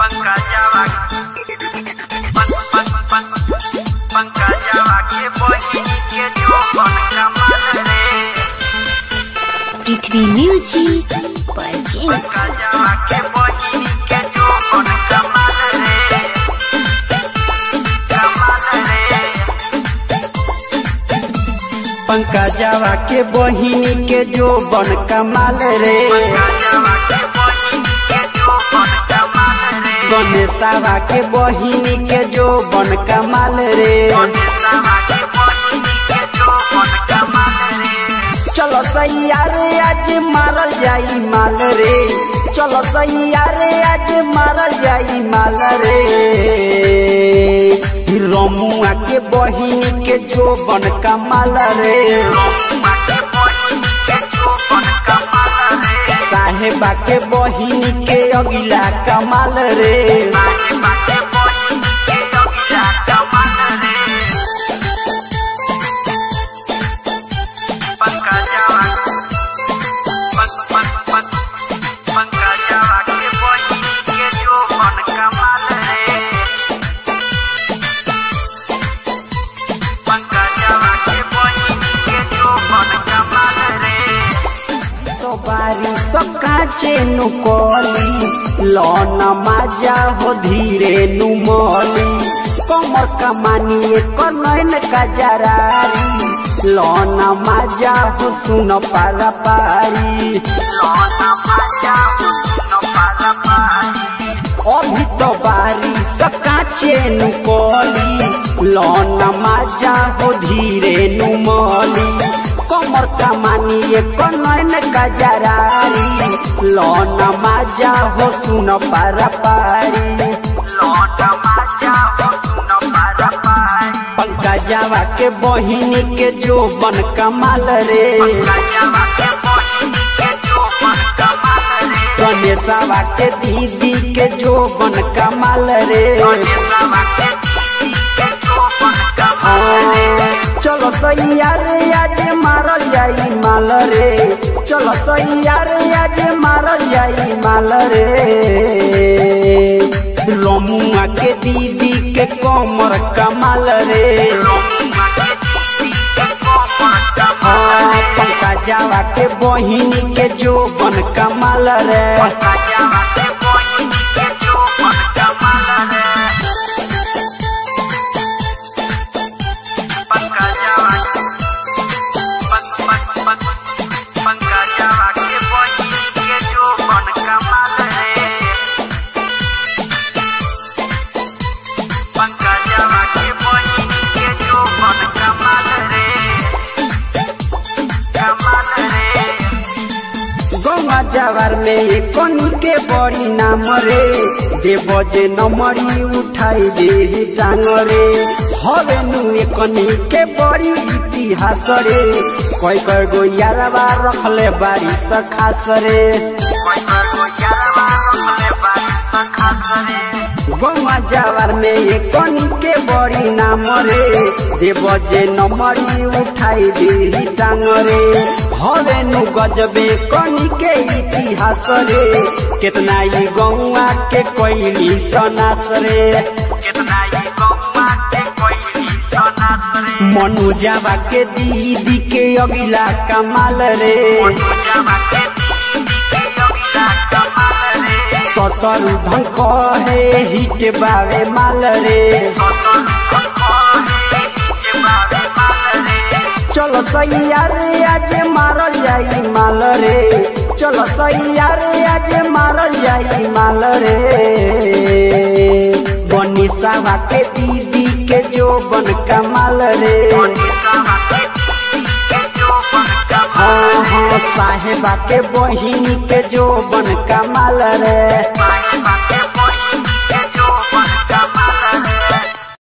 पंकजवा के बहिनी के जोबन कमाल रे। पृथ्वी म्यूजिक पंकजवा के बहिनी के जोबन कमाल रे, कमाल रे। पंकजवा के बहिनी के जोबन कमाल रे, गणेशवा के बहिनी के जोबन कमाल रे। चलो सैया रे आज मारल जाई माल रे, चलो सैया रे आज मारल जाई माल रे। रमुआ के बहिनी के जोबन कमाल रे, साहेबा के बहिनी के अगिला कमाल रे। पंकजवा के बहिनी के जोबन कमाल रे, पंकजवा के बहिनी के जोबन कमाल रे। तो बारी सकाचे नुकोली लौन माजा हो धीरे नुमोली, कमर कमानी कर नैन का जरारी लौन माजा हो सुन पारा पारी, अभी तो बारी सकाचे नुकोली लौन माजा हो धीरे नुमोली, कमर कमानी कर नैन का जरारी लौन माजा हो सुन पारा पारी, पंकजवा के बहिनी के जोबन कमाल रे, गणेशवा के दीदी के जोबन कमाल रे। चलो सैया रे आज मारल जाई माल रे, चलो सैया रे आज मारल जाई माल रे। रमुआ के दीदी के कमर कमाल रे, पंकजवा के बहिनी के जोबन कमाल रे। पंकजवा के बहिनी के जोबन कमाल रे, पंकजवा के बहिनी के जोबन कमाल रे, कमाल रे। गंगा जवार में कोनी के बड़ी नाम रे, देव जे नमरी उठाई दे टांग रे। हवे नु कोनी के बड़ी इतिहास रे, कोई कोई गो यारवा रखले बारी सखास रे। गंगा जवार में कोनी के बड़ी नाम रे, देव जे नमरी उठाई दे टांग रे। हवे नु गजबे कोनी के इतिहास रे, कितना ही गौआ के कोइली सनास रे, कितना ही गौआ के कोइली सनास रे। मनुजवा के दीदी के अगिला कमाल रे, सतरु धन कहे हिट बावे माल रे। चलो सैया रे आज मारल जाई माल रे, चलो सैया रे आज मारल जाई माल रे। गणेशवा के दीदी के जोबन कमाल रे, हाँ साहेबा के बहिनी के जोबन कमाल रे।